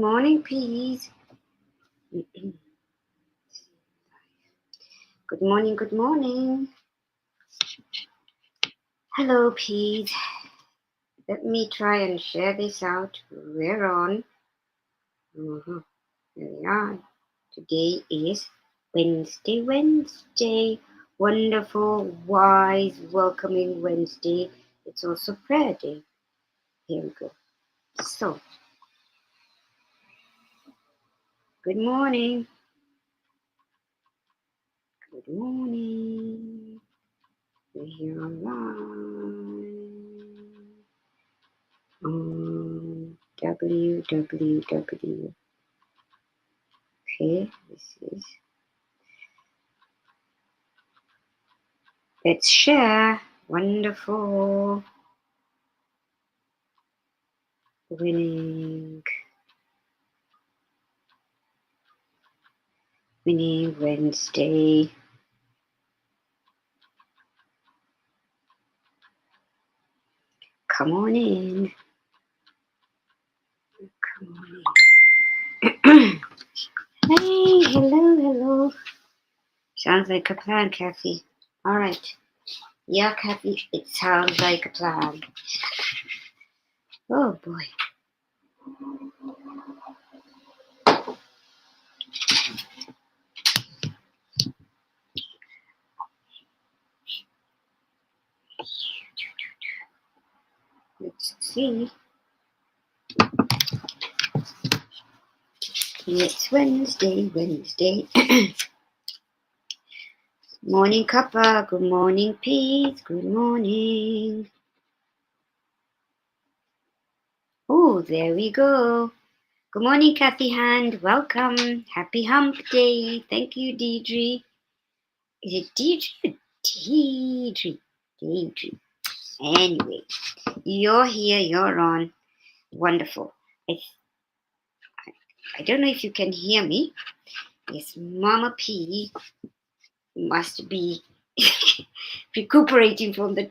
morning, peas. Good morning, good morning. Hello, peas. Let me try and share this out. We're on. There we are. Today is Wednesday. Wonderful, wise, welcoming Wednesday. It's also prayer day. Here we go. So, good morning. Good morning. We're here online. www. Okay, this is. Let's share. Wonderful. Winning Wednesday. Come on in. Come on in. Hey, hello. Sounds like a plan, Kathy. All right. Yeah, Kathy, it sounds like a plan. Oh, boy. Let's see. It's Wednesday. Morning, Cuppa. Good morning, Pete. Good morning. Oh, there we go. Good morning, Kathy Hand. Welcome. Happy Hump Day. Thank you, Deidre. Is it Deidre? Deidre. Anyway, you're here. You're on. Wonderful. I don't know if you can hear me. Yes, Mama P must be recuperating from the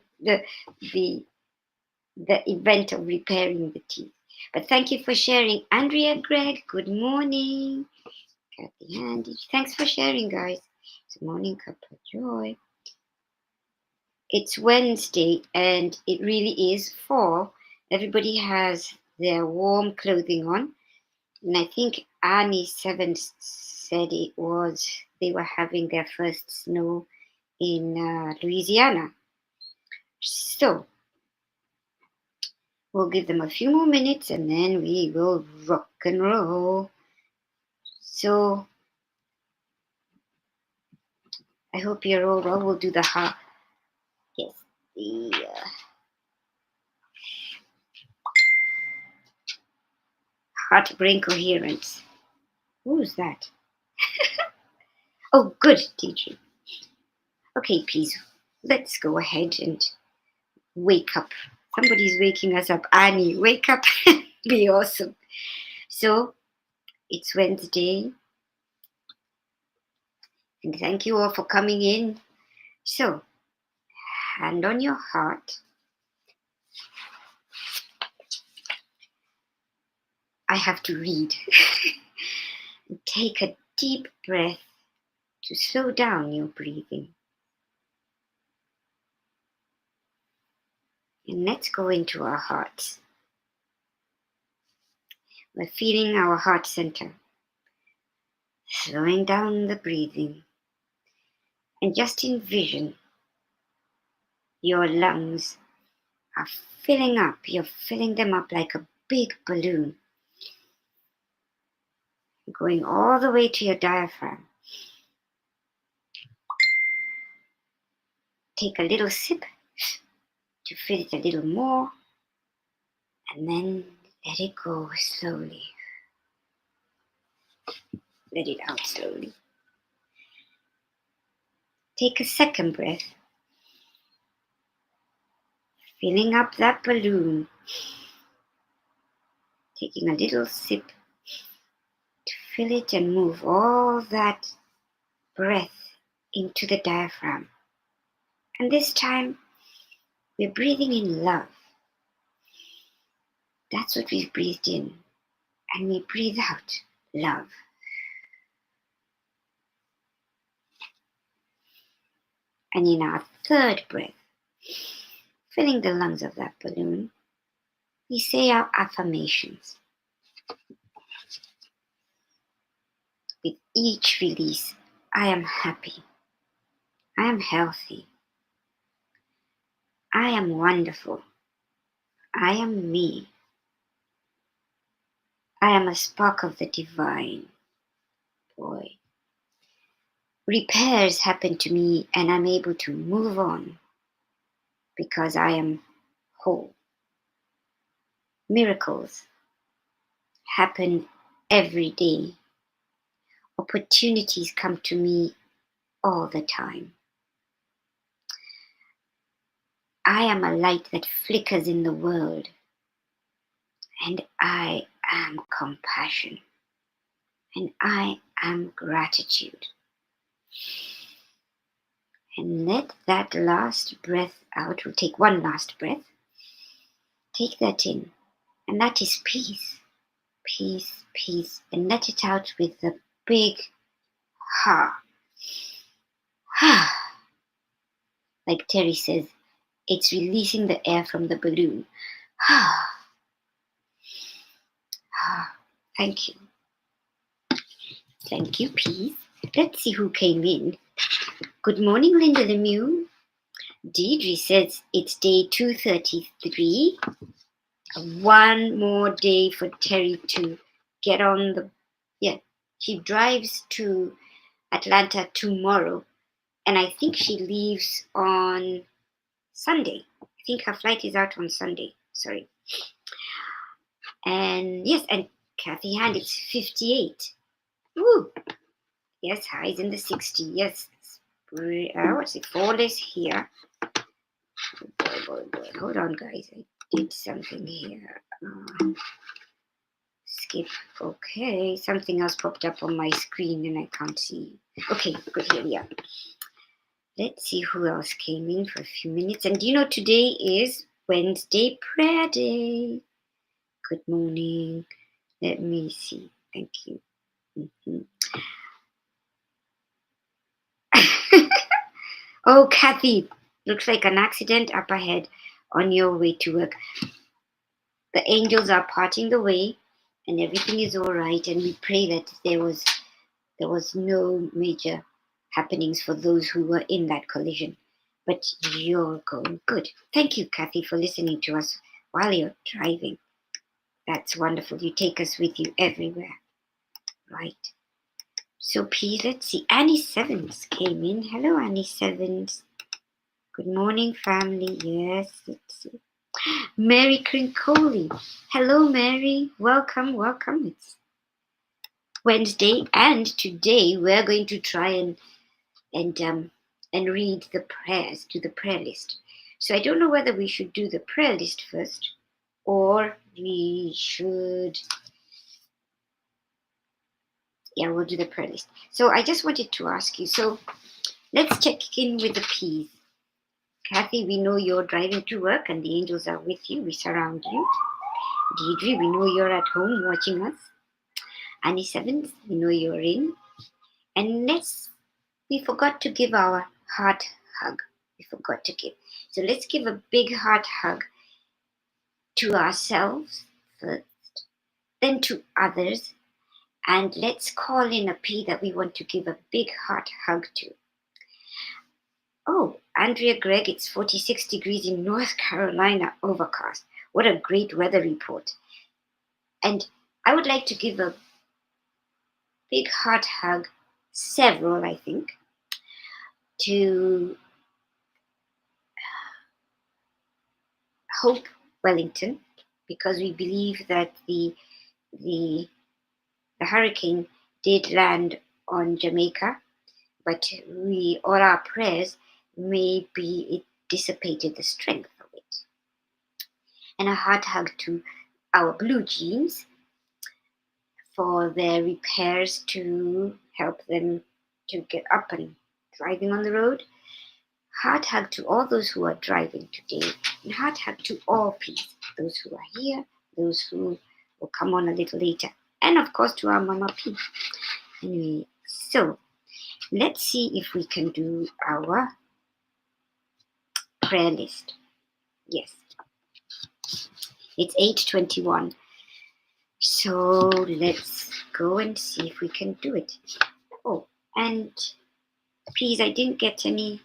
event of repairing the teeth. But thank you for sharing. Andrea Greg, good morning. Kathy Handy, thanks for sharing, guys. It's Morning Cuppa Joy. It's Wednesday and it really is fall. Everybody has their warm clothing on. And I think Annie Seven said it was they were having their first snow in Louisiana. So we'll give them a few more minutes and then we will rock and roll. So I hope you're all well. We'll do the heart. Yes, the heart brain coherence. Who's that? Oh, good, teacher. Okay, please, let's go ahead and wake up. Somebody's waking us up. Annie, wake up. Be awesome. So, it's Wednesday. And thank you all for coming in. So, hand on your heart. I have to read. Take a deep breath to slow down your breathing. And let's go into our hearts. We're feeling our heart center. Slowing down the breathing. And just envision your lungs are filling up. You're filling them up like a big balloon. Going all the way to your diaphragm. Take a little sip to fill it a little more. And then let it go slowly. Let it out slowly. Take a second breath. Filling up that balloon. Taking a little sip to fill it and move all that breath into the diaphragm. And this time, we're breathing in love. That's what we've breathed in. And we breathe out love. And in our third breath, filling the lungs of that balloon, we say our affirmations. With each release, I am happy. I am healthy. I am wonderful. I am me. I am a spark of the divine. Boy. Repairs happen to me and I'm able to move on because I am whole. Miracles happen every day. Opportunities come to me all the time. I am a light that flickers in the world, and I am compassion, and I am gratitude. And let that last breath out. We'll take one last breath. Take that in, and that is peace, peace, peace. And let it out with a big ha. Ha. Like Teri says, it's releasing the air from the balloon. Ha. Ha. Thank you. Thank you, peace. Let's see who came in. Good morning, Linda Lemieux. Deidre says it's day 233. One more day for Teri to get on the... Yeah, she drives to Atlanta tomorrow. And I think she leaves on Sunday. I think her flight is out on Sunday. Sorry. And yes, and Kathy Hand, it's 58. Woo! Yes, highs in the 60s. Yes. What's it? Fall is here. Boy. Hold on, guys. I did something here. Skip. Okay. Something else popped up on my screen and I can't see. Okay, good. Here we are. Let's see who else came in for a few minutes. And you know, today is Wednesday Prayer Day. Good morning. Let me see. Thank you. Oh, Kathy, looks like an accident up ahead on your way to work. The angels are parting the way and everything is all right. And we pray that there was no major happenings for those who were in that collision. But you're going good. Thank you, Kathy, for listening to us while you're driving. That's wonderful. You take us with you everywhere. Right. So, please, let's see. Annie Sevens came in. Hello, Annie Sevens. Good morning, family. Yes, let's see. Mary Crincoli. Hello, Mary. Welcome. It's Wednesday, and today we're going to try and read the prayers, do the prayer list. So I don't know whether we should do the prayer list first or we should... Yeah, we'll do the prayer list. So I just wanted to ask you, so let's check in with the P's. Kathy, we know you're driving to work and the angels are with you. We surround you. Deidre, we know you're at home watching us. Annie Sevens, we know you're in. And we forgot to give our heart hug. We forgot to give. So let's give a big heart hug to ourselves first, then to others. And let's call in a P that we want to give a big heart hug to. Oh, Andrea Gregg, it's 46 degrees in North Carolina, overcast. What a great weather report. And I would like to give a big heart hug, several, I think, to Hope Wellington, because we believe that the hurricane did land on Jamaica, but all our prayers, maybe it dissipated the strength of it. And a heart hug to our blue jeans for their repairs to help them to get up and driving on the road. Heart hug to all those who are driving today, and heart hug to all peace, those who are here, those who will come on a little later. and of course to our Mama P. Anyway, so let's see if we can do our prayer list. Yes, it's 8:21. So let's go and see if we can do it. Oh, and please, I didn't get any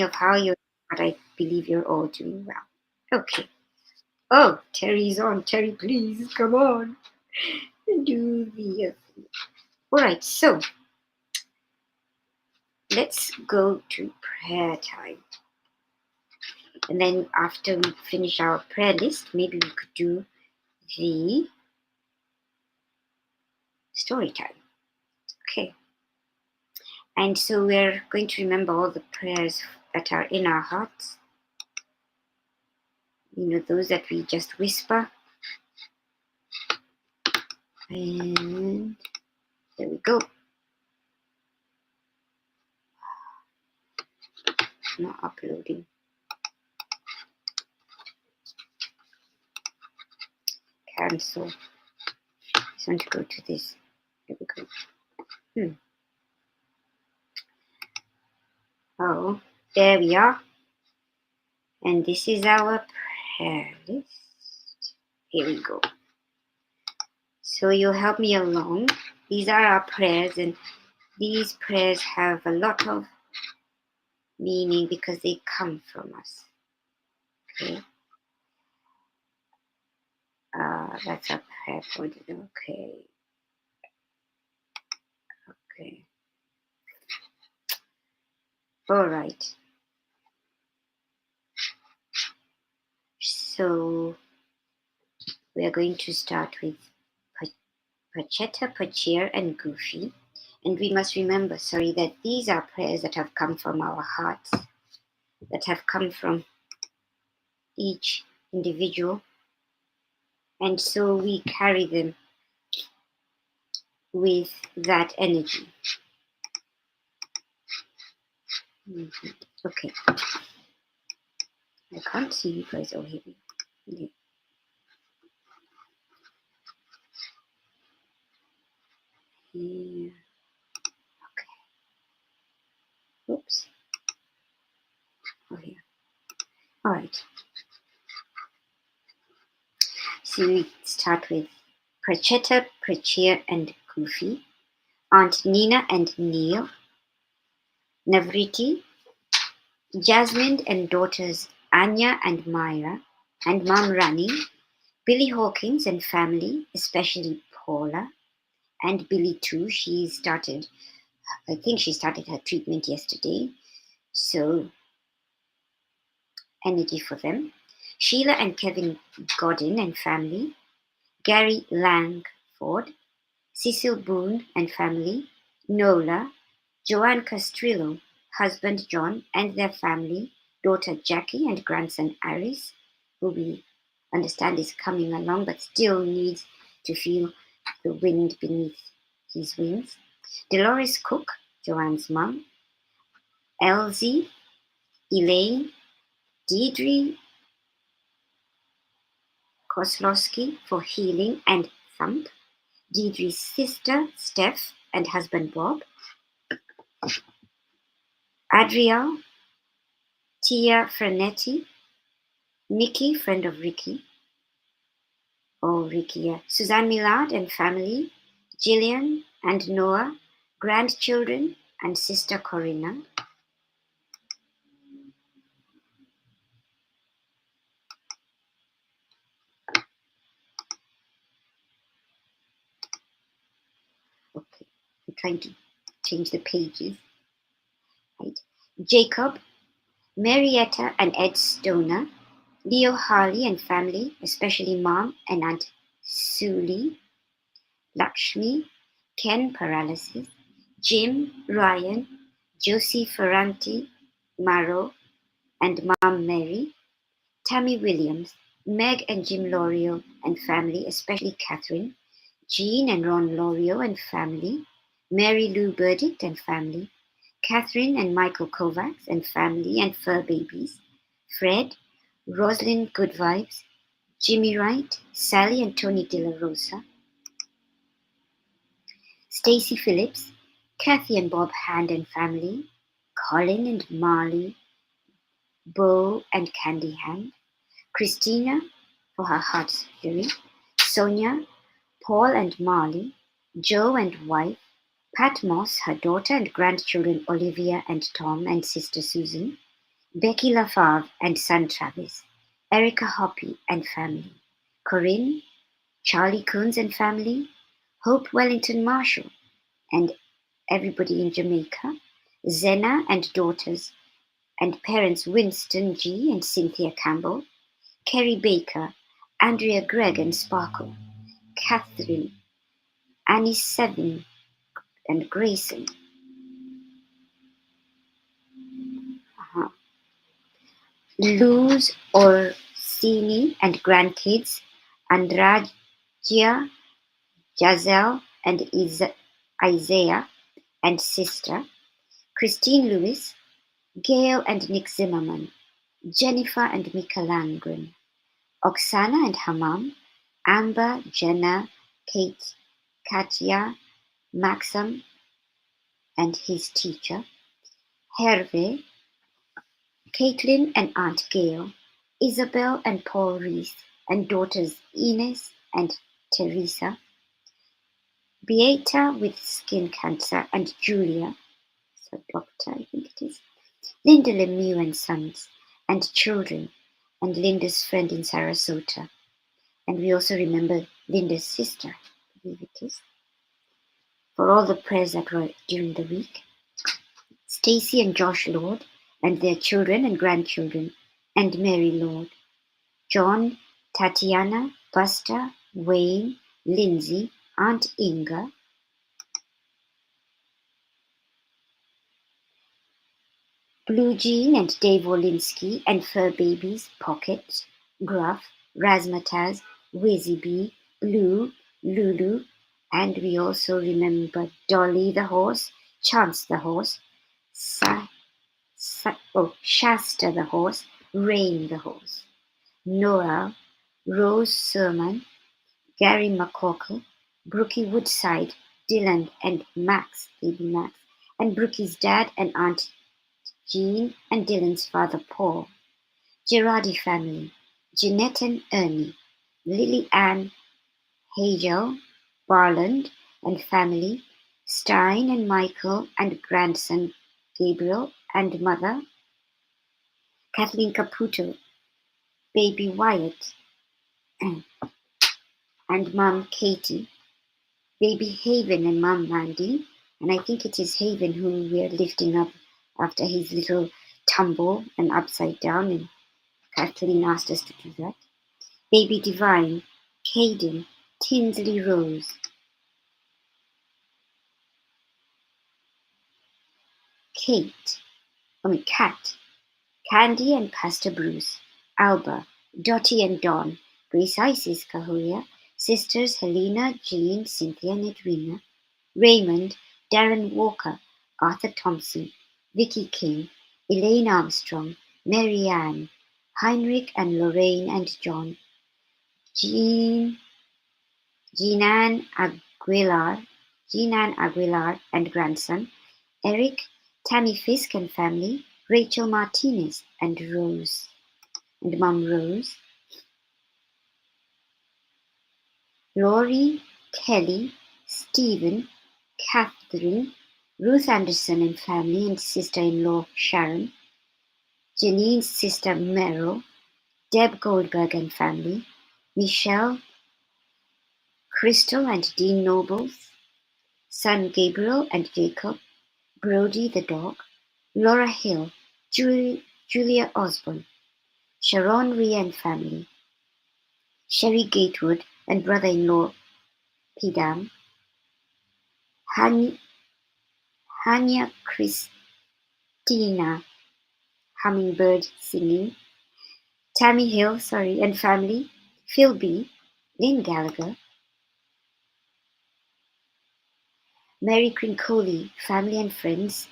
of how you're, but I believe you're all doing well. Okay. Oh, Teri's on. Teri, please come on. Do the. All right. So let's go to prayer time. And then after we finish our prayer list, maybe we could do the story time. Okay. And so we're going to remember all the prayers that are in our hearts. You know, those that we just whisper. And there we go. Not uploading. Cancel. I just want to go to this. There we go. Oh, there we are. And this is our prayer list. Here we go. So you'll help me along. These are our prayers, and these prayers have a lot of meaning because they come from us. Okay. That's a prayer point. Okay. Okay. All right. So we are going to start with Pachetta, Pachir, and Goofy. And we must remember, that these are prayers that have come from our hearts, that have come from each individual. And so we carry them with that energy. Okay. I can't see you guys all here. Yeah. Here. Okay. Oops. Oh, here. All right. So we start with Prachetta, Prachir, and Goofy, Aunt Nina and Neil, Navriti, Jasmine and daughters Anya and Myra, and Mom Rani, Billy Hawkins and family, especially Paula, and Billy too. I think she started her treatment yesterday, so energy for them. Sheila and Kevin Godin and family, Gary Langford, Cecil Boone and family, Nola, Joanne Castrillo, husband John and their family, daughter Jackie and grandson Aris, who we understand is coming along but still needs to feel the wind beneath his wings, Dolores Cook, Joanne's mom, Elsie, Elaine, Deidre Koslowski for healing and Thump, Deidre's sister Steph and husband Bob, Adriel, Tia Frenetti, Nikki, friend of Ricky, Suzanne Millard and family, Jillian and Noah, grandchildren, and sister Corinna. Okay, I'm trying to change the pages. Right. Jacob, Marietta and Ed Stoner, Leo Harley and family, especially Mom and Aunt Suli, Lakshmi, Ken Paralysis, Jim, Ryan, Josie Ferranti, Maro, and Mom Mary, Tammy Williams, Meg and Jim Lorio and family, especially Catherine, Jean and Ron Lorio and family, Mary Lou Burdick and family, Catherine and Michael Kovacs and family and fur babies, Fred, Rosalind Good Vibes, Jimmy Wright, Sally and Tony De La Rosa, Stacey Phillips, Kathy and Bob Hand and family, Colin and Marley, Bo and Candy Hand, Christina for her heart surgery, Sonia, Paul and Marley, Joe and wife, Pat Moss, her daughter and grandchildren Olivia and Tom and sister Susan, Becky LaFave and son Travis, Erica Hoppy and family, Corinne, Charlie Coons and family, Hope Wellington Marshall and everybody in Jamaica, Zena and daughters and parents Winston G. and Cynthia Campbell, Kerry Baker, Andrea Gregg and Sparkle, Catherine, Annie Seven and Grayson, Luz Orsini and grandkids, Andragia, Giselle and Isaiah and sister, Christine Lewis, Gail and Nick Zimmerman, Jennifer and Mika Langren, Oksana and her mom, Amber, Jenna, Kate, Katya, Maxim and his teacher, Hervé, Caitlin and Aunt Gail, Isabel and Paul Reese, and daughters Ines and Teresa, Beata with skin cancer, and Julia, so doctor I think it is, Linda Lemieux and sons, and children, and Linda's friend in Sarasota. And we also remember Linda's sister, I believe it is, for all the prayers that were during the week. Stacy and Josh Lord, and their children and grandchildren, and Mary Lord. John, Tatiana, Buster, Wayne, Lindsay, Aunt Inga, Blue Jean and Dave Wolinski, and fur babies Pocket, Gruff, Razzmatazz, Wizzy Bee, Blue, Lulu, and we also remember Dolly the horse, Chance the horse, Shasta the horse, Rain the horse, Nora, Rose Sermon, Gary McCorkle, Brookie Woodside, Dylan and Max, baby Max, and Brookie's dad and Aunt Jean and Dylan's father Paul, Girardi family, Jeanette and Ernie, Lily Ann, Hagel, Barland and family, Stein and Michael and grandson Gabriel and mother, Kathleen Caputo, baby Wyatt, and mom Katie, baby Haven and mom Mandy, and I think it is Haven who we are lifting up after his little tumble and upside down, and Kathleen asked us to do that. Baby Divine, Caden, Tinsley Rose, Kat, Candy and Pastor Bruce, Alba, Dottie and Dawn, Grace Isis Kahuria, sisters Helena, Jean, Cynthia and Edwina, Raymond, Darren Walker, Arthur Thompson, Vicky King, Elaine Armstrong, Mary Ann, Heinrich and Lorraine and John, Jeanan Aguilar and grandson, Eric, Tammy Fisk and family, Rachel Martinez and Mom Rose, Lori, Kelly, Stephen, Catherine, Ruth Anderson and family and sister-in-law Sharon, Janine's sister Meryl, Deb Goldberg and family, Michelle, Crystal and Dean Nobles, son Gabriel and Jacob, Brody the dog, Laura Hill, Julia Osborne, Sharon Rhea and family, Sherry Gatewood and brother-in-law Pidam, Hanya Christina Hummingbird singing, Tammy Hill, and family, Phil B, Lynn Gallagher, Mary Crincoli, family and friends,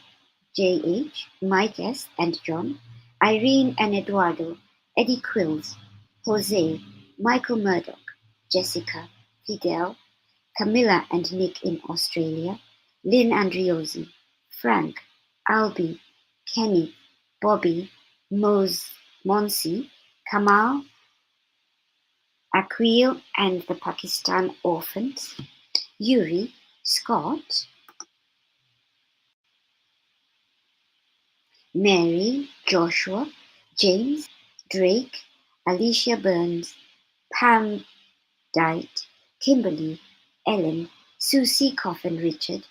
J.H., Mike S. and John, Irene and Eduardo, Eddie Quills, Jose, Michael Murdoch, Jessica, Fidel, Camilla and Nick in Australia, Lynn Andriozzi, Frank, Albie, Kenny, Bobby, Monsi, Kamal, Aqil and the Pakistan orphans, Yuri, Scott, Mary, Joshua, James, Drake, Alicia Burns, Pam Dight, Kimberly, Ellen, Susie Coffin Richard,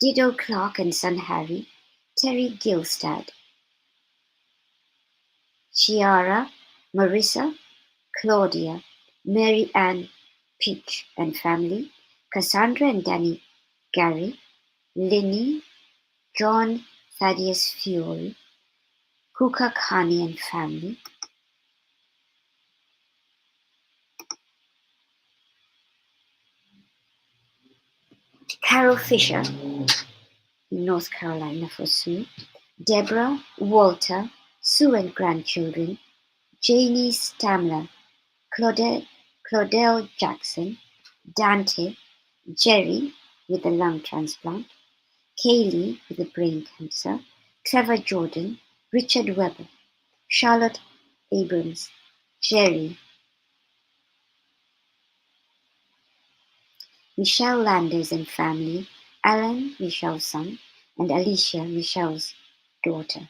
Dido Clark and son Harry, Terry Gilstad, Chiara, Marissa, Claudia, Mary Ann Peach and family, Cassandra and Danny Gary, Linny, John Thaddeus Fiore, Kuka Khani and family, Carol Fisher in North Carolina for Sue, Deborah, Walter, Sue and grandchildren, Janie Stamler, Claudel Jackson, Dante, Jerry with a lung transplant, Kaylee with a brain cancer, Trevor Jordan, Richard Webber, Charlotte Abrams, Jerry, Michelle Landers and family, Alan, Michelle's son, and Alicia, Michelle's daughter,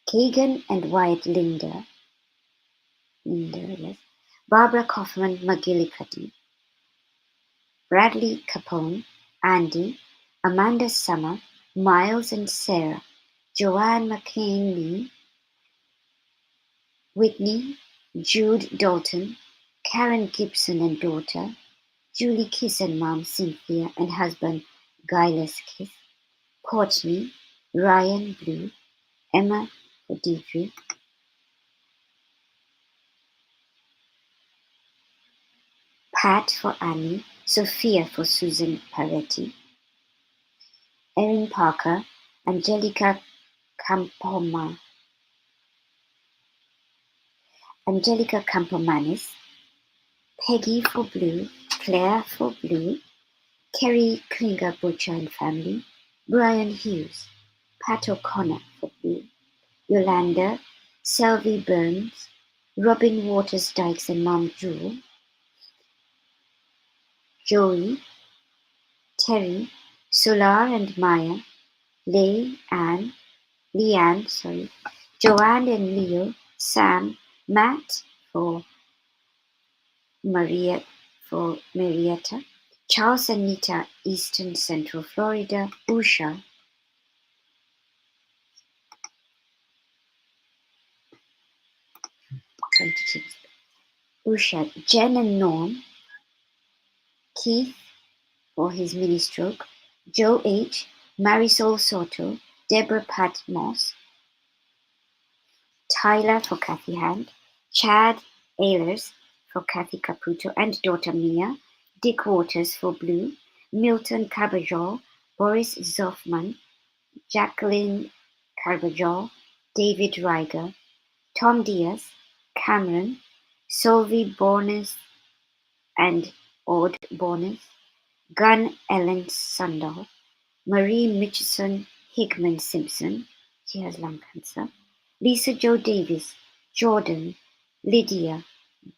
Kagan and Wyatt Linder, yes, Barbara Kaufman McGillicuddy, Bradley Capone, Andy, Amanda Summer, Miles and Sarah, Joanne McKinley, Whitney, Jude Dalton, Karen Gibson and daughter, Julie Kiss and mom Cynthia and husband Guyless Kiss, Courtney, Ryan Blue, Emma for Deirdre, Pat for Annie, Sophia for Susan Paretti, Erin Parker, Angelica Campomanes, Peggy for Blue, Claire for Blue, Kerry Klinger Butcher and family, Brian Hughes, Pat O'Connor for Blue, Yolanda, Selby Burns, Robin Waters Dykes and Mom Jewel, Joey, Terry, Solar and Maya, Leanne, Joanne and Leo, Sam, Matt for Marietta, Charles and Nita, Eastern Central Florida, Usha, Jen and Norm, Keith for his mini stroke, Joe H, Marisol Soto, Deborah Pat Moss, Tyler for Kathy Hand, Chad Ehlers for Kathy Caputo and daughter Mia, Dick Waters for Blue, Milton Carbajal, Boris Zoffman, Jacqueline Carbajal, David Reiger, Tom Diaz, Cameron, Solvi Bornes and Aude Bornes, Gunn Ellen Sundal, Marie Mitchison Hickman Simpson, she has lung cancer, Lisa Jo Davis, Jordan, Lydia,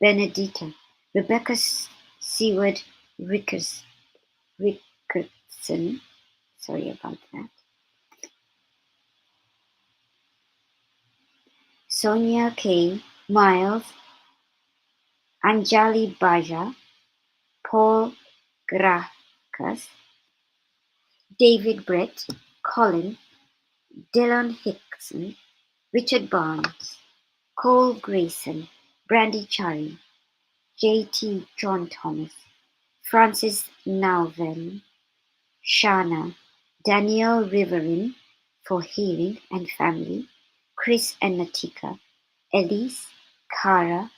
Benedita, Rebecca Seward Ricketson, sorry about that, Sonia K, Miles, Anjali Baja, Paul Gracchus, David Brett, Colin, Dylan Hickson, Richard Barnes, Cole Grayson, Brandy Chari, J.T. John Thomas, Francis Nauven, Shana, Danielle Riverin for Healing and Family, Chris and Natika, Elise, Cara,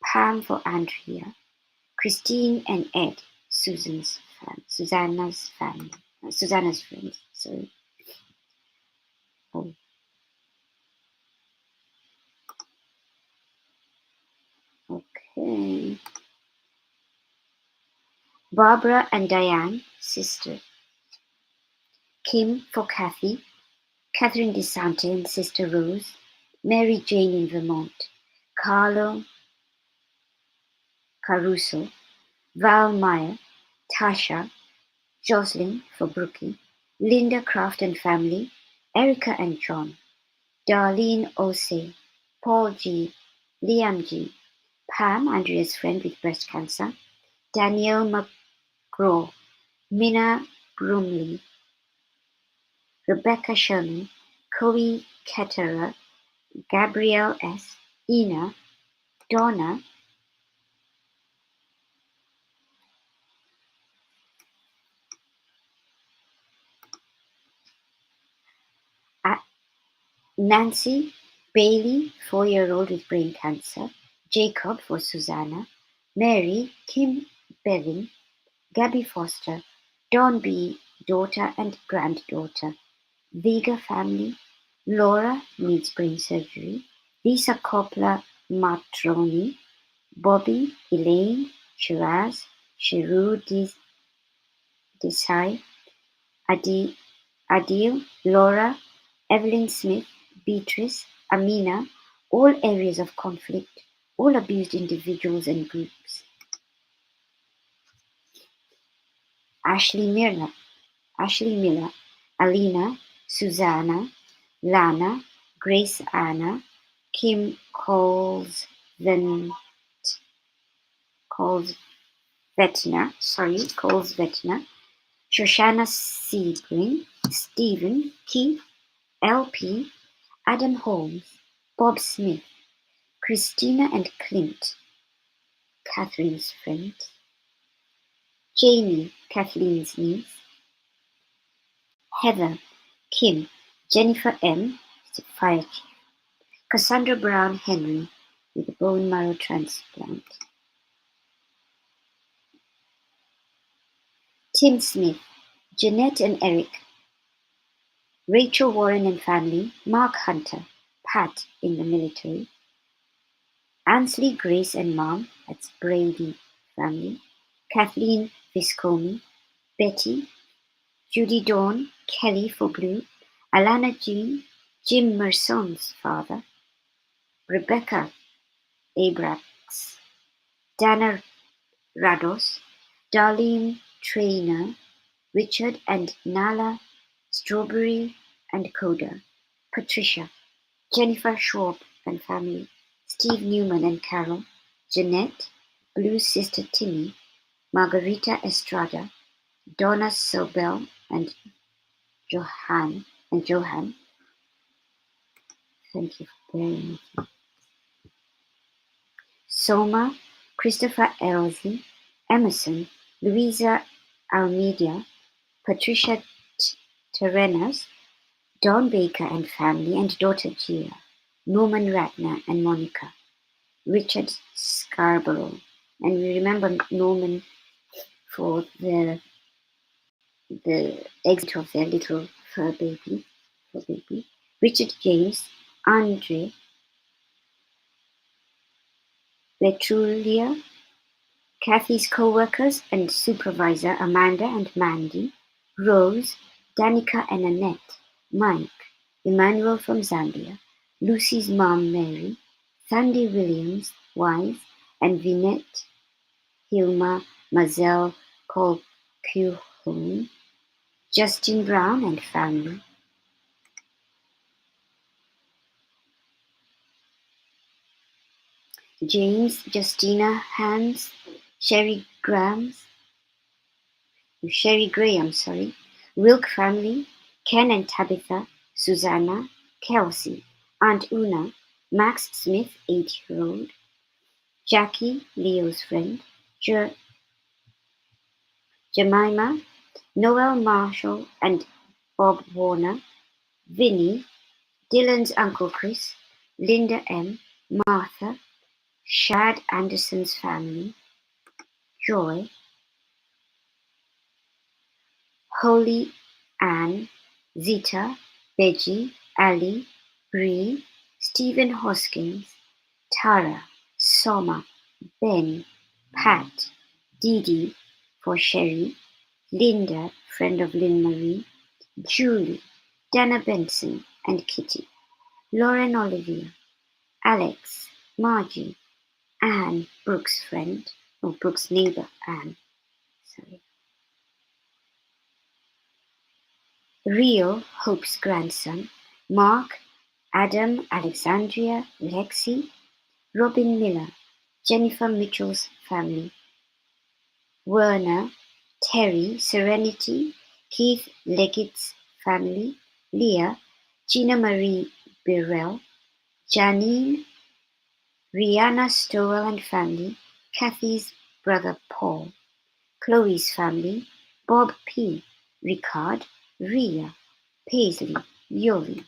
Pam for Andrea, Christine and Ed, Susanna's friends. Sorry. Oh. Okay. Barbara and Diane, sister. Kim for Kathy. Catherine DeSante and sister Rose. Mary Jane in Vermont. Carlo Caruso. Val Meyer. Tasha. Jocelyn for Brookie. Linda Craft and family. Erica and John. Darlene Osei. Paul G. Liam G. Pam, Andrea's friend with breast cancer. Danielle McGraw. Minna Brumley. Rebecca Sherman. Chloe Ketterer. Gabrielle S. Ina. Donna. Nancy. Bailey, 4-year-old with brain cancer. Jacob for Susanna. Mary. Kim Bevin. Gabby Foster. Dawn B. Daughter and granddaughter. Vega family. Laura needs brain surgery. Lisa Coppola Matroni. Bobby, Elaine, Shiraz, Shiru Desai, Adil, Laura, Evelyn Smith, Beatrice, Amina, all areas of conflict, all abused individuals and groups. Ashley Miller, Alina, Susanna, Lana, Grace Anna, Kim Coles Vetner, Shoshana Sebring, Stephen, Keith, LP, Adam Holmes, Bob Smith, Christina and Clint, Catherine's friend, Jamie, Kathleen's niece, Heather, Kim, Jennifer M, fire chief, Cassandra Brown Henry with a bone marrow transplant, Tim Smith, Jeanette and Eric, Rachel Warren and family, Mark Hunter, Pat in the military, Ansley, Grace and mom, that's Brady family, Kathleen Viscomi, Betty, Judy Dawn, Kelly for Blue, Alana Jean, Jim Merson's father, Rebecca Abrax, Dana Rados, Darlene Trainer, Richard and Nala Strawberry and Coda, Patricia, Jennifer Schwab and family, Steve Newman and Carol, Jeanette, Blue's sister Timmy, Margarita Estrada, Donna Sobel and Johan. Thank you for bearing with me. Soma, Christopher Elsie, Emerson, Louisa Almeida, Patricia Terenas, Don Baker and family and daughter Gia, Norman Ratner and Monica, Richard Scarborough, and we remember Norman for the exit of their little fur baby, Richard James, Andre, Letrulia, Kathy's co-workers and supervisor Amanda and Mandy, Rose, Danica and Annette, Mike, Emmanuel from Zambia, Lucy's mom Mary, Sandy Williams, wife, and Vinette, Hilma, Mazel, Colquhoun, Justin Brown and family, James, Justina, Hans, Sherry Graham, Wilk family, Ken and Tabitha, Susanna, Kelsey, Aunt Una, Max Smith, 8-year-old, Jackie, Leo's friend, Jemima, Noel Marshall and Bob Warner, Vinny, Dylan's Uncle Chris, Linda M, Martha, Shad Anderson's family, Joy, Holly Ann, Zita, Reggie, Ali, Bree, Stephen Hoskins, Tara, Soma, Ben, Pat, Dee Dee for Sherry, Linda, friend of Lynn Marie, Julie, Dana Benson and Kitty, Lauren Olivia, Alex, Margie, Anne, Brooks' friend, or Brooks' neighbor, Anne, sorry, Rio, Hope's grandson, Mark, Adam, Alexandria, Lexi, Robin Miller, Jennifer Mitchell's family, Werner, Terry, Serenity, Keith Leggett's family, Leah, Gina Marie Burrell, Janine, Rihanna Stowell and family, Kathy's brother Paul, Chloe's family, Bob P., Ricard, Ria, Paisley, Yoli,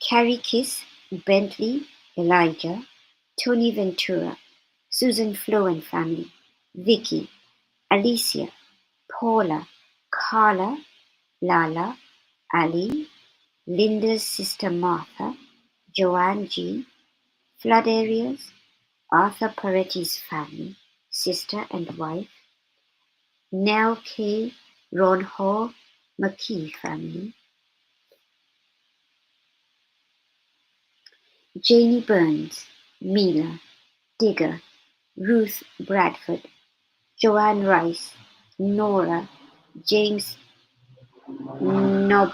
Carrie Kiss, Bentley, Elijah, Tony Ventura, Susan Flo and family, Vicky, Alicia, Paula, Carla, Lala, Ali, Linda's sister Martha, Joanne G., flood areas, Arthur Paretti's family, sister and wife, Nell K., Ron Hall, McKee family, Janie Burns, Mila, Digger, Ruth Bradford, Joanne Rice, Nora, James Knobloch,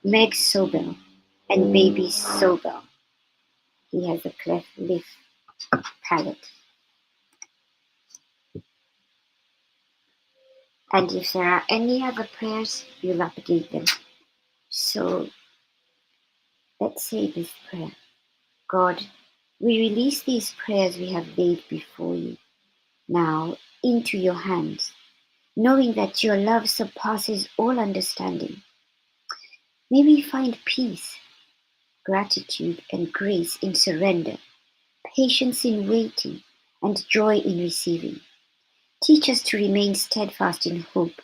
Meg Sobel, and Baby Sobel. He has a cleft lip palate. And if there are any other prayers, you'll update them. So let's say this prayer. God, we release these prayers we have laid before you now into your hands, knowing that your love surpasses all understanding. May we find peace, gratitude, and grace in surrender, patience in waiting, and joy in receiving. Teach us to remain steadfast in hope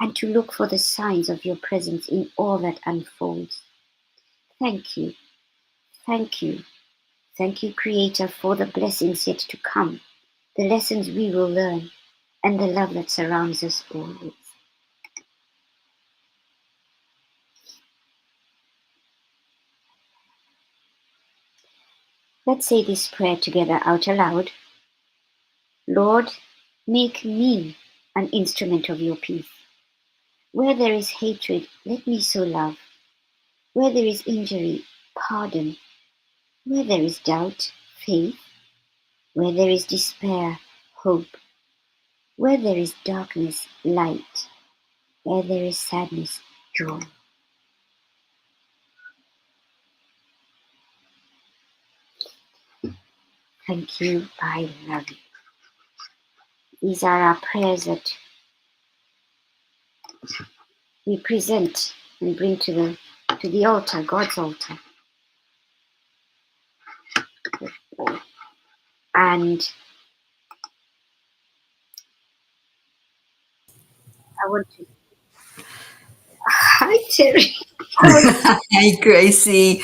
and to look for the signs of your presence in all that unfolds. Thank you, thank you, thank you, Creator, for the blessings yet to come, the lessons we will learn, and the love that surrounds us always. Let's say this prayer together out aloud. Lord, make me an instrument of your peace. Where there is hatred, let me sow love. Where there is injury, pardon. Where there is doubt, faith. Where there is despair, hope. Where there is darkness, light. Where there is sadness, joy. Thank you. I love you. These are our prayers that we present and bring to the altar, God's altar. And I want to. Hi, Terry. Hi, Gracie.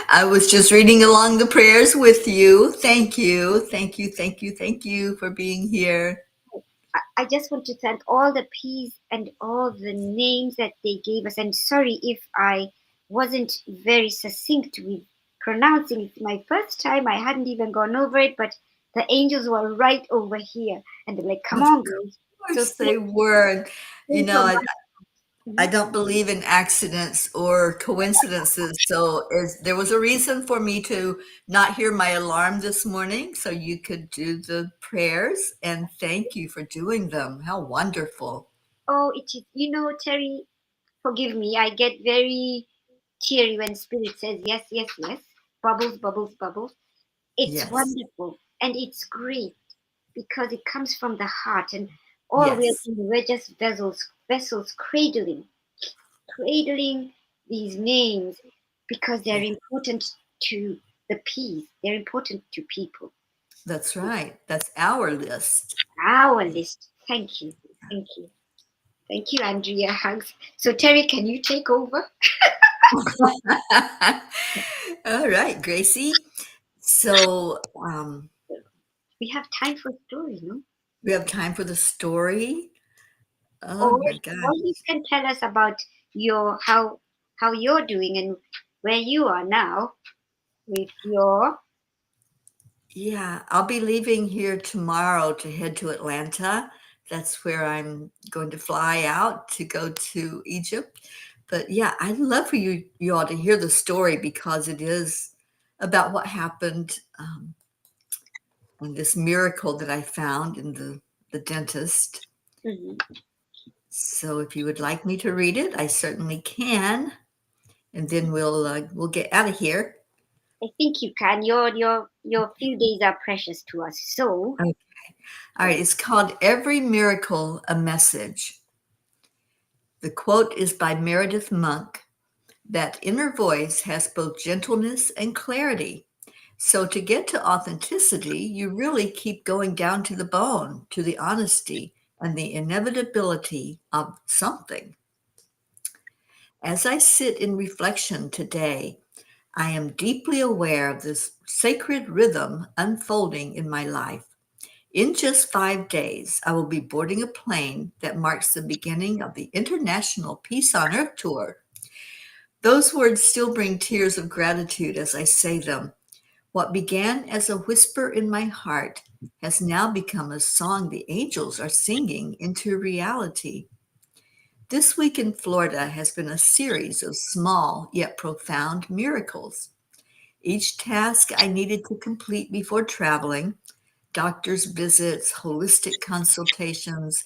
I was just reading along the prayers with you. Thank you. Thank you. Thank you. Thank you for being here. I just want to thank all the P's and all the names that they gave us. And sorry if I wasn't very succinct with pronouncing it. My first time, I hadn't even gone over it, but the angels were right over here. And they're like, come Of on, girls. So course they were. You thanks know, so I, much. I Mhm. don't believe in accidents or coincidences. So there was a reason for me to not hear my alarm this morning so you could do the prayers. And thank you for doing them. How wonderful. Oh, it is, Terry, forgive me. I get very teary when Spirit says yes, yes, yes. Bubbles, bubbles, bubbles. It's Yes. wonderful and it's great because it comes from the heart, and all Yes. we're just vessels cradling these names because they're Yeah, important to the peace. They're important to people. that's right. That's our list. Our list. Thank you. Thank you. Thank you, Andrea. Hugs. So Terry, can you take over? All right, Gracie. So We have time for story, no? we have time for the story. Oh Or my or you gosh. can tell us about your how you're doing and where you are now with your. Yeah, I'll be leaving here tomorrow to head to Atlanta. That's where I'm going to fly out to go to Egypt. But yeah, I'd love for you all to hear the story because it is about what happened and this miracle that I found in the dentist. Mhm. So if you would like me to read it, I certainly can, and then we'll get out of here. I think you can. Your few days are precious to us. So Okay. All right, it's called Every Miracle a Message. The quote is by Meredith Monk. That inner voice has both gentleness and clarity. So to get to authenticity, you really keep going down to the bone, to the honesty and the inevitability of something. As I sit in reflection today, I am deeply aware of this sacred rhythm unfolding in my life. In just 5 days, I will be boarding a plane that marks the beginning of the International Peace on Earth Tour. Those words still bring tears of gratitude as I say them. What began as a whisper in my heart has now become a song the angels are singing into reality. This week in Florida has been a series of small yet profound miracles. Each task I needed to complete before traveling, doctor's visits, holistic consultations,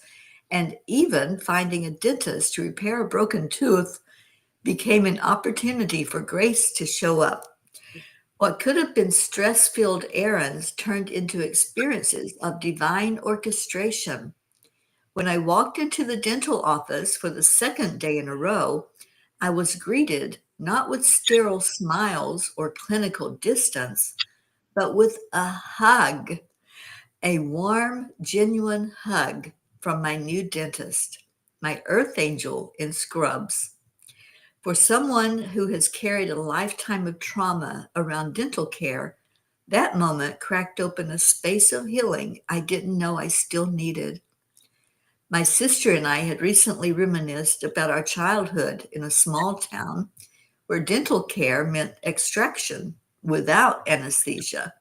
and even finding a dentist to repair a broken tooth, became an opportunity for grace to show up. What could have been stress filled errands turned into experiences of divine orchestration. When I walked into the dental office for the second day in a row, I was greeted not with sterile smiles or clinical distance, but with a hug, a warm, genuine hug from my new dentist, my earth angel in scrubs. For someone who has carried a lifetime of trauma around dental care, that moment cracked open a space of healing I didn't know I still needed. My sister and I had recently reminisced about our childhood in a small town where dental care meant extraction without anesthesia.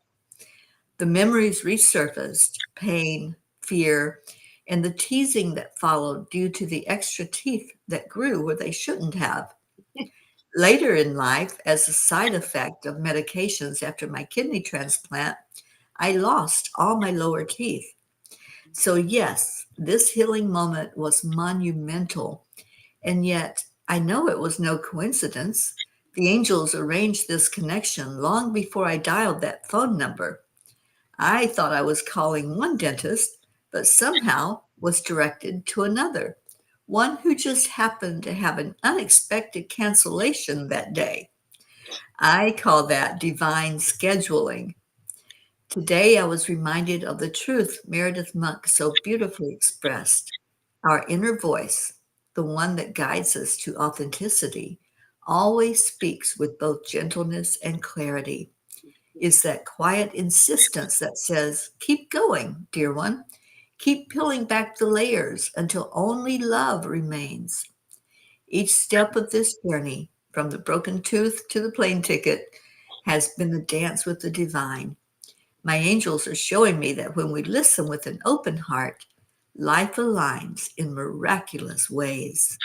The memories resurfaced pain, fear, and the teasing that followed due to the extra teeth that grew where they shouldn't have. Later in life, as a side effect of medications after my kidney transplant, I lost all my lower teeth. So, yes, this healing moment was monumental. And yet, I know it was no coincidence. The angels arranged this connection long before I dialed that phone number. I thought I was calling one dentist, but somehow was directed to another, one who just happened to have an unexpected cancellation that day. I call that divine scheduling. Today, I was reminded of the truth Meredith Monk so beautifully expressed. Our inner voice, the one that guides us to authenticity, always speaks with both gentleness and clarity. Is that quiet insistence that says, keep going, dear one. Keep peeling back the layers until only love remains. Each step of this journey, from the broken tooth to the plane ticket, has been a dance with the divine. My angels are showing me that when we listen with an open heart, life aligns in miraculous ways.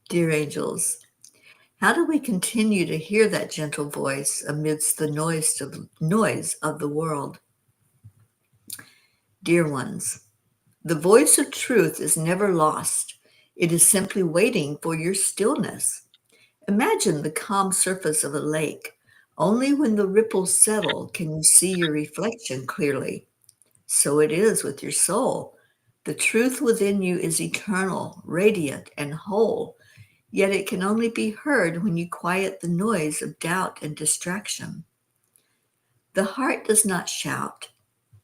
Dear angels, how do we continue to hear that gentle voice amidst the noise of the world? Dear ones, the voice of truth is never lost. It is simply waiting for your stillness. Imagine the calm surface of a lake. Only when the ripples settle can you see your reflection clearly. So it is with your soul. The truth within you is eternal, radiant, and whole, yet it can only be heard when you quiet the noise of doubt and distraction. The heart does not shout,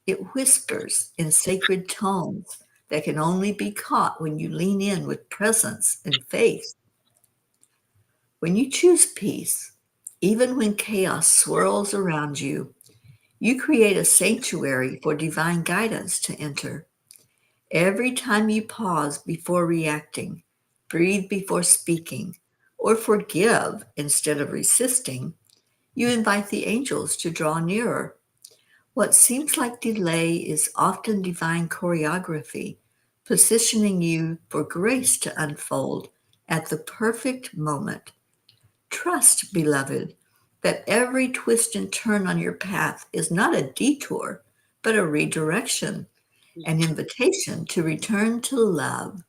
it whispers in sacred tones that can only be caught when you lean in with presence and faith. When you choose peace, even when chaos swirls around you, you create a sanctuary for divine guidance to enter. Every time you pause before reacting, breathe before speaking, or forgive instead of resisting, you invite the angels to draw nearer. What seems like delay is often divine choreography, positioning you for grace to unfold at the perfect moment. Trust, beloved, that every twist and turn on your path is not a detour, but a redirection, an invitation to return to love.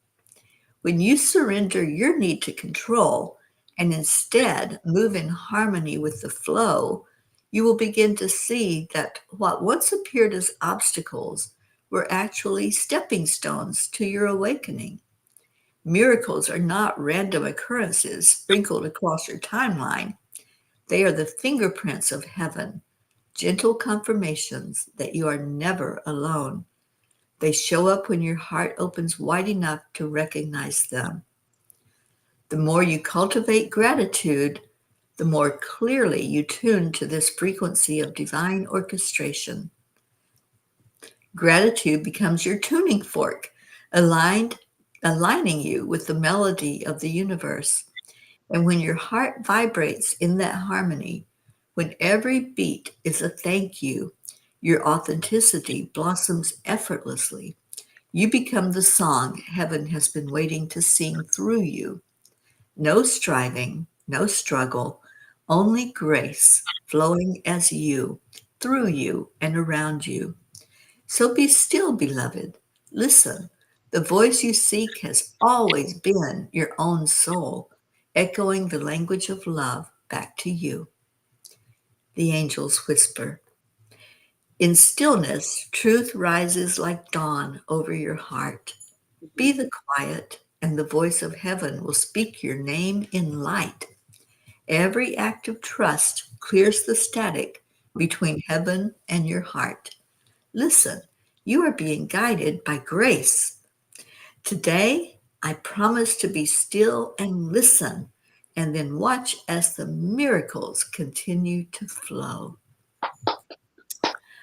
When you surrender your need to control and instead move in harmony with the flow, you will begin to see that what once appeared as obstacles were actually stepping stones to your awakening. Miracles are not random occurrences sprinkled across your timeline. They are the fingerprints of heaven, gentle confirmations that you are never alone. They show up when your heart opens wide enough to recognize them. The more you cultivate gratitude, the more clearly you tune to this frequency of divine orchestration. Gratitude becomes your tuning fork, aligned, aligning you with the melody of the universe. And when your heart vibrates in that harmony, when every beat is a thank you, your authenticity blossoms effortlessly. You become the song heaven has been waiting to sing through you. No striving, no struggle, only grace flowing as you, through you, and around you. So be still, beloved. Listen. The voice you seek has always been your own soul, echoing the language of love back to you. The angels whisper. In stillness, truth rises like dawn over your heart. Be the quiet, and the voice of heaven will speak your name in light. Every act of trust clears the static between heaven and your heart. Listen, you are being guided by grace. Today, I promise to be still and listen, and then watch as the miracles continue to flow.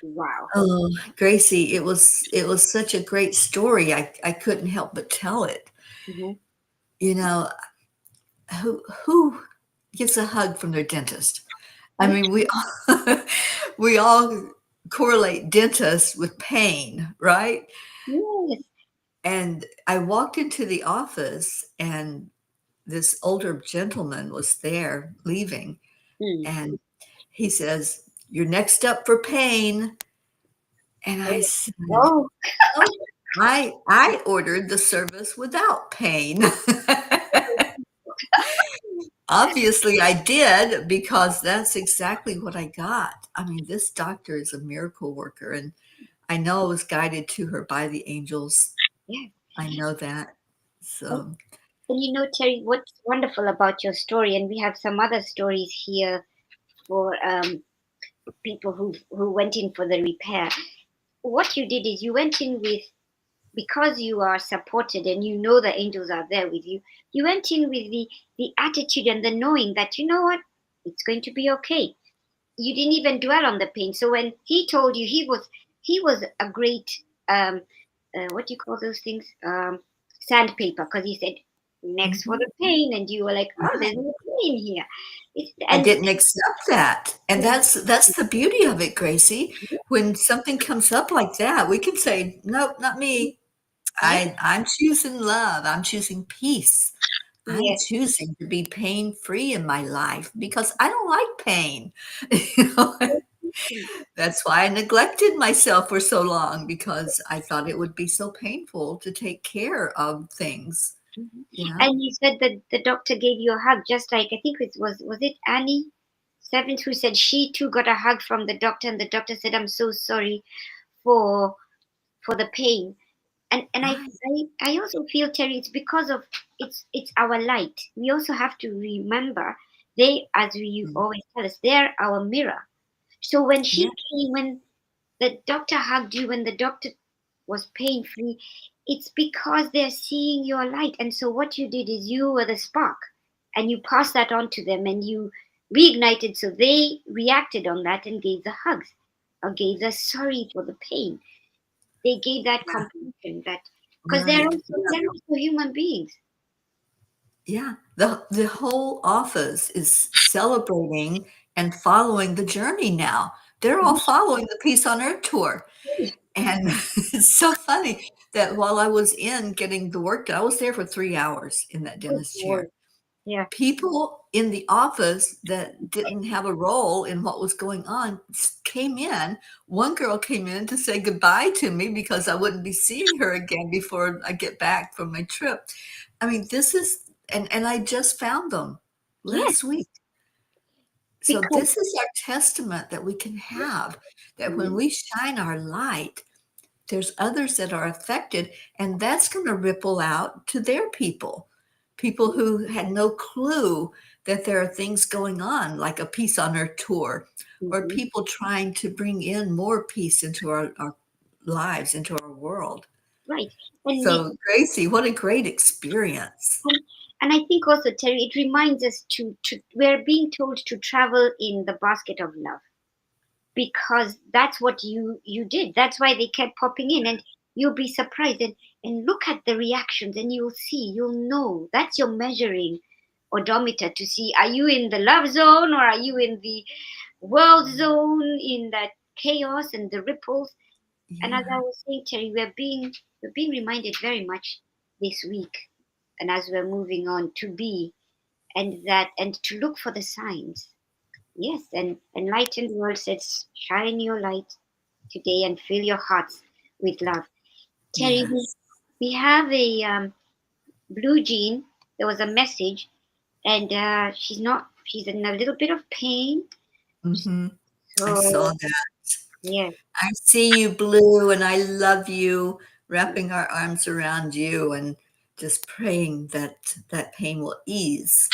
Wow. Oh, Gracie, it was such a great story. I couldn't help but tell it. Mm-hmm. You know, who gets a hug from their dentist? I Yes. mean, we all, we all correlate dentists with pain, right? Yes. And I walked into the office and this older gentleman was there leaving, Mm. and he says, "You're next up for pain." And I Oh. said, Oh. "Oh, I ordered the service without pain." Obviously, I did because that's exactly what I got. I mean, this doctor is a miracle worker, and I know I was guided to her by the angels. Yes. I know that. And, So, and you know, Terry, what's wonderful about your story, and we have some other stories here for people who went in for the repair. What you did is you went in with, because you are supported and you know the angels are there with you, you went in with the attitude and the knowing that, you know what, it's going to be okay. You didn't even dwell on the pain. So when he told you, he was a great what do you call those things, sandpaper, because he said next for mhm. the pain, and you were like, oh, there's no pain here. I And didn't accept that. And that's the beauty of it, Gracie. When something comes up like that, we can say, "Nope, not me. yeah, I'm choosing love. I'm choosing peace. I'm yeah, choosing to be pain-free in my life because I don't like pain." You know? That's why I neglected myself for so long because I thought it would be so painful to take care of things, mhm. you know? And you said that the doctor gave you a hug, just like I think was it Annie Seventh who said she too got a hug from the doctor, and the doctor said, "I'm so sorry for the pain." And Right. I also feel, Terry, it's because of it's our light. We also have to remember, they, as we Mm. always tell us, they're our mirror. So when Yeah. she came, when the doctor hugged you, when the doctor was pain free, it's because they're seeing your light. And so what you did is you were the spark, and you pass that on to them, and you reignited, so they reacted on that and gave the hugs or gave the sorry for the pain. They gave that Yeah, compassion, that because they're right. also they're also human beings. Yeah, the whole office is celebrating and following the journey now. They're all following the Peace on Earth tour, and it's so funny that while I was in getting the work done, I was there for 3 hours in that Good dentist chair. Lord. Yeah. People in the office that didn't have a role in what was going on came in. One girl came in to say goodbye to me because I wouldn't be seeing her again before I get back from my trip. I mean, this is, and I just found them Yes, last week. So because this is our testament that we can have, that when we shine our light, there's others that are affected, and that's going to ripple out to their people who had no clue that there are things going on, like a Peace on Earth tour, or Mhm. people trying to bring in more peace into our lives, into our world. Right, and the So, Gracie, what a great experience. and I think also, Terry, it reminds us to we're being told to travel in the basket of love, because that's what you did. That's why they kept popping in, and you'll be surprised, and look at the reactions, and you'll know. That's your measuring odometer to see, are you in the love zone, or are you in the world zone, in that chaos and the ripples. And as I Yeah, was saying, Terry, we're being reminded very much this week, and as we're moving on, to be, and to look for the signs. Yes, and enlightened world says, shine your light today and fill your hearts with love. Terry, we, yes. we have a blue jean. There was a message, and she's in a little bit of pain. I saw So, that. yeah, I see you, Blue, and I love you, wrapping our arms around you and just praying that that pain will ease.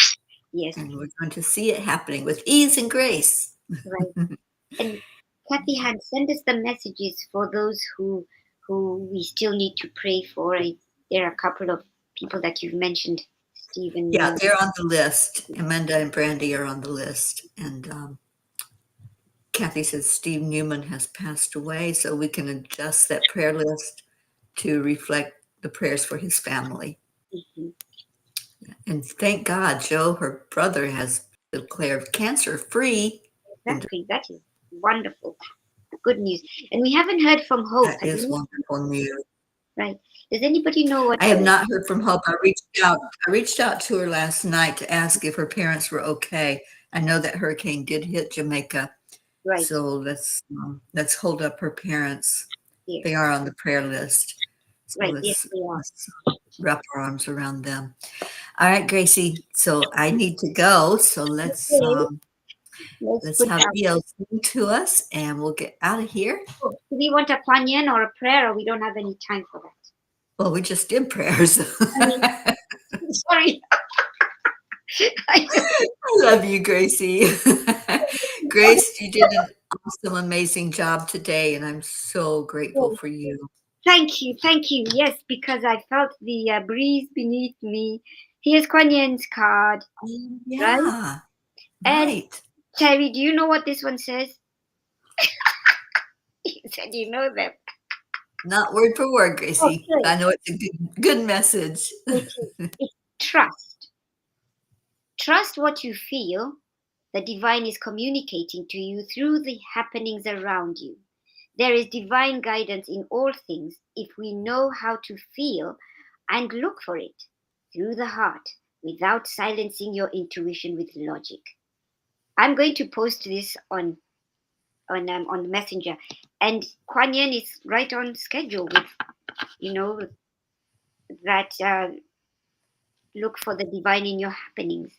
yes, And we're going to see it happening with ease and grace. right. And Kathy had sent us the messages for those who we still need to pray for. There are a couple of people that you've mentioned, Stephen Yeah, New. they're on the list. Amanda and Brandy are on the list. And Kathy says Steve Newman has passed away, so we can adjust that prayer list to reflect the prayers for his family. Mhm. And thank God, Joe, her brother, has declared cancer free. And Exactly, that is wonderful, good news. And we haven't heard from Hope. that is wonderful news. Right? Does anybody know what? I have not heard from Hope. I reached out to her last night to ask if her parents were okay. I know that hurricane did hit Jamaica, Right? so let's hold up her parents. Yes. They are on the prayer list, so Right. Yes, they are. let's wrap our arms around them. All right, Gracie. So I need to go. So Okay. Let's let's put have our. Leo sing to us, and we'll get out of here. Oh, do we want a Kwanyan or a prayer, or we don't have any time for that? Well, we just did prayers. I mean, sorry. I just I love you, Gracie. Grace, you did an awesome, amazing job today, and I'm so grateful for you. thank you, thank you. Yes, because I felt the breeze beneath me. Here's Kwanyan's card, right? Yeah, And right. Terry, do you know what this one says? You said you know them. Not word for word, Gracie. Okay. I know it's a good message. It is. It's trust. Trust what you feel the divine is communicating to you through the happenings around you. There is divine guidance in all things if we know how to feel and look for it through the heart without silencing your intuition with logic. I'm going to post this on the messenger, and Kuan Yin is right on schedule with you know that look for the divine in your happenings.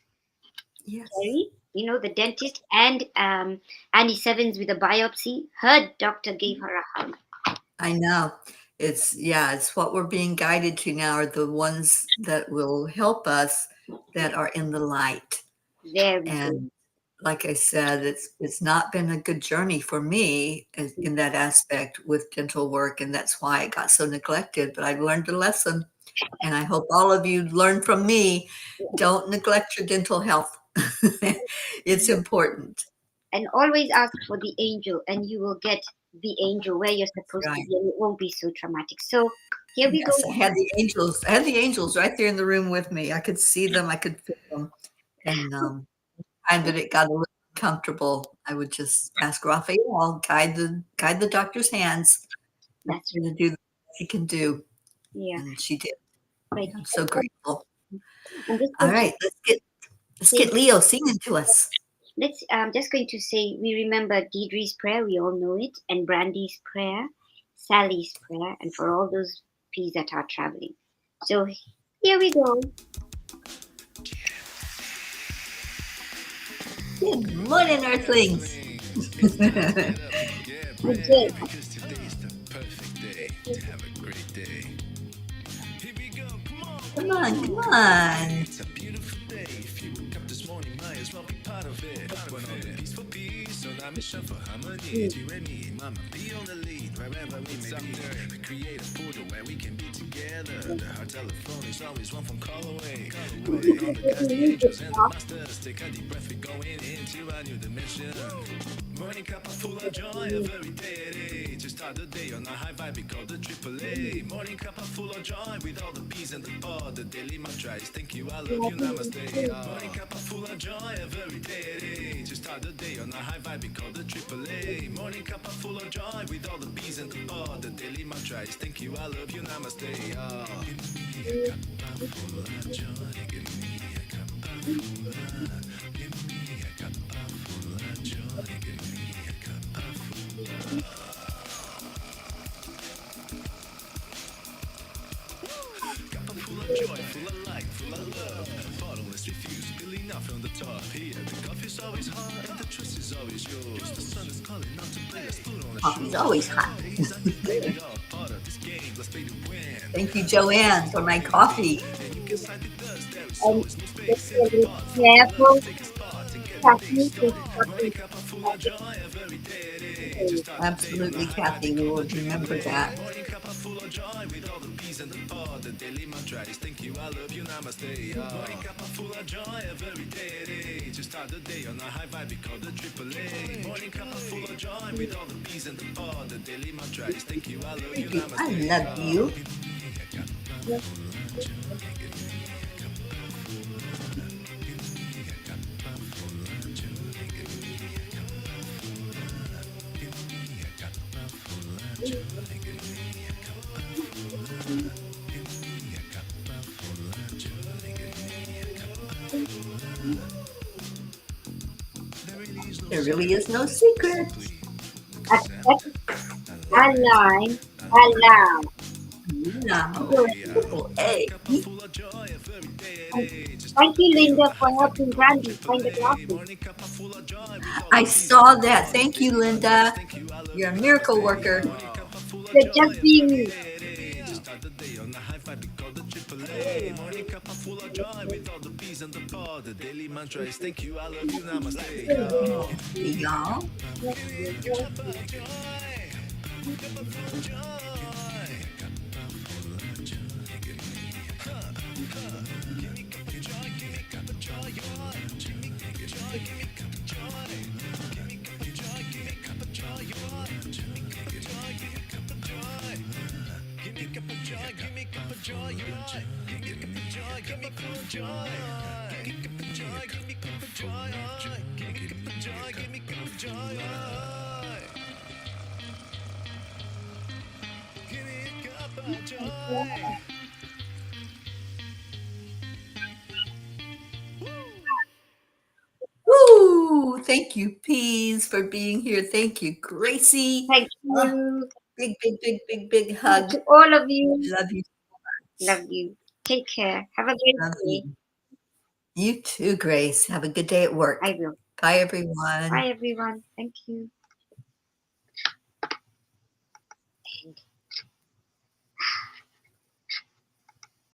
Yes, Terry, the dentist, and Annie Sevens with a biopsy. Her doctor gave her a hug. I know. It's what we're being guided to now are the ones that will help us that are in the light. Very good. And like I said, it's not been a good journey for me in that aspect with dental work, and that's why it got so neglected. But I've learned a lesson. And I hope all of you learn from me. Don't neglect your dental health. It's important. And always ask for the angel, and you will get the angel where you're supposed to Right. be, and it won't be so traumatic. So here we go. Yes, I had the angels. I had the angels right there in the room with me. I could see them. I could feel them. And time that it got a little uncomfortable, I would just ask Raphael, guide the doctor's hands. I'm That's going to do the best she can do, yeah. and she did. Right. I'm so grateful. I'm just All going to right, let's say, get Leo singing to us. let's. I'm just going to say we remember Deidre's prayer. We all know it, and Brandy's prayer, Sally's prayer, and for all those P's that are traveling. So here we go. Good morning, Earthlings. Good day. Because today is the perfect day to have a great day. Here we go, come on. Come on, come on. It's a beautiful day. If you woke up this morning, might as well be part of it. One on the peaceful peace, on our mission for harmony. You and me, mama, be on the lead wherever we may be. We create a portal where we can be together. The heart telephone is always one phone call away. Calling all the guys, the angels, and the masters. Take a deep breath, we're going into a new dimension. Morning cup of full of joy, every day. To start the day on a high vibe, we call the AAA. Morning cup of full of joy, with all the P's and the pod. The daily mantra is thank you, I love you, namaste. Morning cup of full of joy, every day. To start the day on a high vibe, we call the AAA. Morning cup of full of joy, with all the P's and the pod. The daily mantra is thank you, I love you, namaste. Give me a cup of full of joy, give me a cup of full of, give me a cup of full of joy, give me a cup of full of. Cup of full of joy, full of light, full of love. Bottomless refuse, spilling out from the top. Here, the coffee's always hot and the trust is always yours. The sun is calling out to play, let's put on a show. Coffee's always hot. Days undefeated, all part of this game, let's play to win. Thank you, Joanne, for my coffee. And you can side with us, there is And always no just space be in a the little pot. careful. Take a spot and get the day Kathy, started. to Morning cup of full of joy, every day. Just start the day on a Absolutely, high Kathy. We vibe, will remember that. morning cup of full of joy with all the P's and the pod. The daily mantra is thank you, I love you, namaste. Morning cup of full of joy every day. To start the day on a high vibe, we call the AAA. Morning cup of full of joy with all the P's and the pod. The daily mantra is thank you, I love you, Thank you. I namaste. love you. There really is no secret. accept, align, allow. No. Hey. Full of joy every And day. Just thank you, Linda, for helping Brandy find the glasses. morning cup of full of joy with all I saw that. Thank you, Linda. You're a miracle worker. So just being me. just start the day on a high five, we call the AAA. Morning cup of full of joy with all the P's and the pod. The daily mantra is thank you, I love you, namaste. Yo. Hey, y'all. Cup of joy, cup of full of joy. Give me cup of joy, give me cup of joy, joy. Give me cup of joy, give me cup of joy. Give me cup of joy, give me cup of joy, joy. Give me cup of joy, give me cup of joy. Give me cup of joy, give me cup of joy, joy. Give me cup of joy, give me cup of joy. Give me cup of joy, give me cup of joy, joy. Give me cup of joy, give me cup of joy, joy. Give me a cup of joy. Woo! Thank you, Peas, for being here. Thank you, Gracie. Thank Oh, you big, big, big, big, big hug. to all of you. Love you. Love you. Take care. Have a great Love day. you. You too, Grace. Have a good day at work. I will. Bye, everyone. Bye, everyone. Thank you.